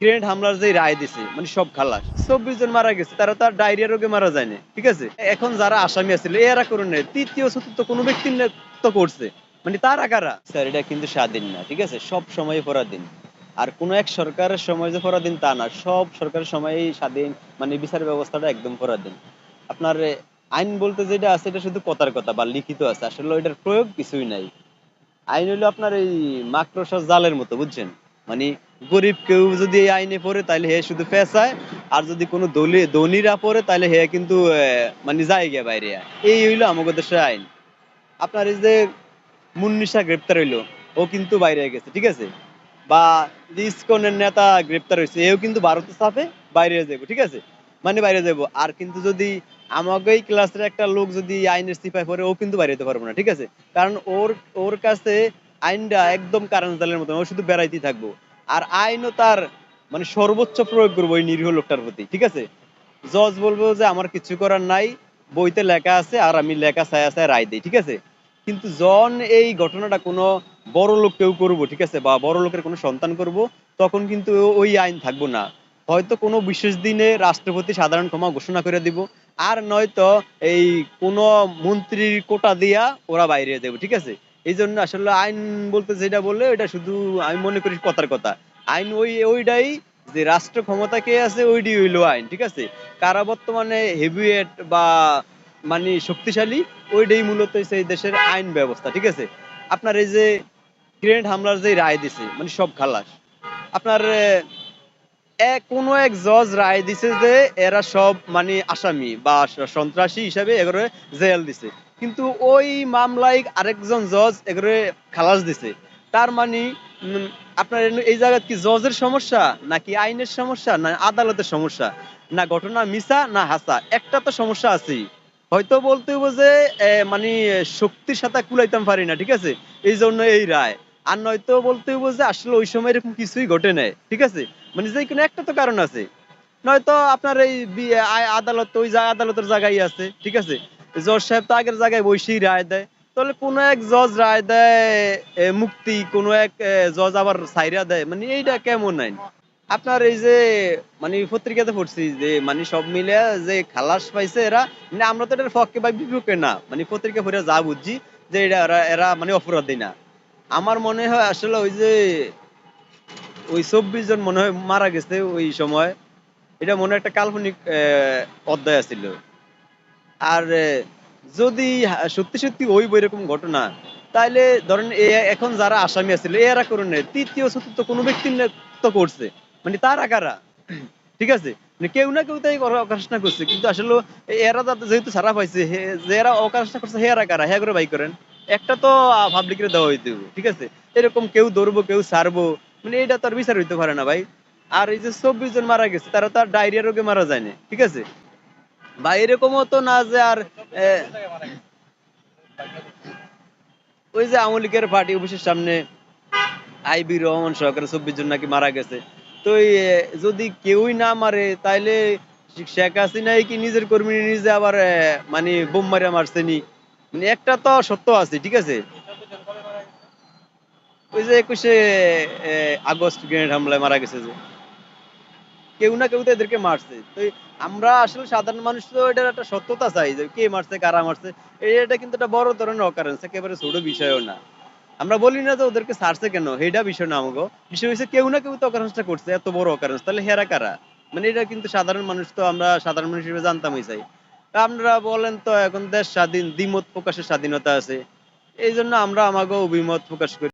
Grenade হামলার যে রায় দিছে মানে সব খালাস 24 জন মারা গেছে, তারা তো আর ডায়রিয়া রোগে মারা যায় না, ঠিক আছে। এখন যারা আসামি আছে এরা করে নেয়, তৃতীয় চতুর্থ কোনো ব্যক্তির তো করছে, মানে তারা কারা স্যার? এটা কিন্তু স্বাধীন না, ঠিক আছে, সব সময় পরাধীন। আর কোন এক সরকারের সময় যে পরাধীন তা না, সব সরকারের সময়ই স্বাধীন, মানে বিচার ব্যবস্থাটা একদম পরাধীন। আপনার আইন বলতে যেটা আছে এটা শুধু কথার কথা বা লিখিত আছে, আসলে ওইটার প্রয়োগ কিছুই নাই। আইন হইলো আপনার এই মাকড়সার জালের মতো, বুঝছেন? মানে গরিব কেউ যদি এই আইনে পড়ে তাহলে হে শুধু পেঁচায়, আর যদি কোনো ধনীরা পড়ে তাহলে হে কিন্তু মানে যায় গিয়া বাইরে। এই হইলো আমাদের দেশের আইন। আপনার এই যে মুন্নিশা গ্রেপ্তার হইলো, ও কিন্তু বাইরে গেছে, ঠিক আছে। বা যে ইসকনের নেতা গ্রেপ্তার হয়েছে, এও কিন্তু ভারতের চাপে বাইরে যাবো, ঠিক আছে, মানে বাইরে যাবো। আর কিন্তু যদি আমাকে এই ক্লাসের একটা লোক যদি আইনের সিপাই পড়ে, ও কিন্তু বাইরে যেতে পারবো না, ঠিক আছে। কারণ ওর ওর কাছে আইনটা একদম কারণ জালের মতো, ও শুধু বেড়াইতেই থাকবো। আর আইনও তার মানে সর্বোচ্চ প্রয়োগ করবো ওই নিরীহ লোকটার প্রতি, ঠিক আছে। জজ বলবো যে আমার কিছু করার নাই, বইতে লেখা আছে আর আমি লেখা ছায়া ছায়া রায় দিই, ঠিক আছে। কিন্তু জন এই ঘটনাটা কোনো বড় লোক কেউ করবো, ঠিক আছে, বা বড় লোকের কোনো সন্তান করব, তখন কিন্তু ওই আইন থাকবো না। হয়তো কোনো বিশেষ দিনে রাষ্ট্রপতি সাধারণ ক্ষমা ঘোষণা করে দিব, আর নয়তো এই কোনো মন্ত্রীর কোটা দিয়া ওরা বাইরে দেবো, ঠিক আছে। এই জন্য আসলে আইন বলতে যেটা বললে ওইটা শুধু আমি মনে করি কথার কথা। আইন ওইটাই যে রাষ্ট্র ক্ষমতা কে আছে ওইটি হইলো আইন, ঠিক আছে। কারা বর্তমানে হেভিওয়েট বা মানে শক্তিশালী, ওইটাই মূলত সেই দেশের আইন ব্যবস্থা, ঠিক আছে। আপনার এই যে গ্রেনেড হামলার যে রায় দিছে মানে সব খালাস। আপনার কোনো এক জজ রায় দিছে যে এরা সব মানে আসামি বা সন্ত্রাসী হিসাবে এগুলো জেল দিছে। কিন্তু ওই মামলায় আরেকজন জজ এগুলো খালাস দিছে। তার মানে আপনার এই জায়গায় কি জজের সমস্যা, নাকি আইনের সমস্যা, না আদালতের সমস্যা, না ঘটনা মিছা না হাসা, একটা তো সমস্যা আছেই। হয়তো বলতে হইব যে মানে শক্তির সাথে কুলাইতাম পারি না, ঠিক আছে, এই জন্য এই রায়। আর নয়তো বলতে হইব যে আসলে ওই সময় এরকম কিছুই ঘটে নাই, ঠিক আছে। মানে যে কোনো একটা তো কারণ আছে। নয়তো আপনার এই আদালত ওই আদালতের জায়গায় আছে, ঠিক আছে। জজ সাহেব তো আগের জায়গায় বসেই রায় দেয়। তাহলে কোন এক জজ রায় দেয় মুক্তি, কোন এক জজ আবার সাইরা দেয়, মানে এইটা কেমন আইন? আপনার এই যে মানে পত্রিকাতে পড়ছি যে মানে সব মিলে যে খালাস পাইছে এরা, মানে আমরা তো এটার পক্ষে বা বিপক্ষে না, মানে পত্রিকা পড়ে যা বুঝছি যে এটা এরা এরা মানে অপরাধী না। আমার মনে হয় আসলে ওই যে ওই 24 জন মনে হয় মারা গেছে ওই সময়, এটা মনে হয় একটা কাল্পনিক অধ্যায় আছিল। আর যদি সত্যি সত্যি ওই এরকম ঘটনা, তাইলে ধরেন এখন যারা আসামি আছিল এরা করে নেয়, তৃতীয় চতুর্থ কোনো ব্যক্তির তো করছে, মানে তারা কারা? ঠিক আছে, মানে কেউ না কেউ তাই অকাশনা করছে, কিন্তু আসলে এরা যেহেতু ছাড়া পাইছে, যে এরা অকাশনা করছে হেরা কারা, হ্যাঁ করে বাই করেন। একটা তো পাবলিকের দেওয়া হইতে হবে, ঠিক আছে। এরকম কেউ ধরবো কেউ ছাড়বো, মানে এটা তো আর বিচার হইতে পারে না ভাই। আর এই যে 24 জন মারা গেছে, তারা তো আর ডায়রিয়া রোগে মারা যায়নি, ঠিক আছে। বা এরকমও তো না যে আর ওই যে আওয়ামী লীগের পার্টি অফিসের সামনে আইবি রহমান সহকারে 24 জন নাকি মারা গেছে। তো যদি কেউই না মারে তাইলে শেখ হাসিনাই কি নিজের কর্মী নিজে আবার মানে বোম মারিয়া মারছেনি, মানে একটা তো সত্য আছে, ঠিক আছে। ওই যে 21শে আগস্ট গ্রেনেড হামলায় মারা গেছে যে, কেউ না কেউ তো এদেরকে মারছে। তো আমরা আসলে সাধারণ মানুষ তো এটার একটা সত্যতা চাই যে কে মারছে কারা মারছে। এটা কিন্তু একটা বড় ধরনের অকারেন্স, একেবারে ছোট বিষয়ও না। আমরা বলি না যে ওদেরকে ছাড়ছে কেন, এটা বিষয় না আমাকে। বিষয় হচ্ছে কেউ না কেউ তো অকারেন্সটা করছে, এত বড় অকারেন্স, তাহলে হেরা কারা? মানে এটা কিন্তু সাধারণ মানুষ তো, আমরা সাধারণ মানুষ হিসেবে জানতামই চাই। তা আপনারা বলেন তো, এখন দেশ স্বাধীন, দ্বিমত প্রকাশের স্বাধীনতা আছে, এই জন্য আমরা আমাকে অভিমত প্রকাশ করি।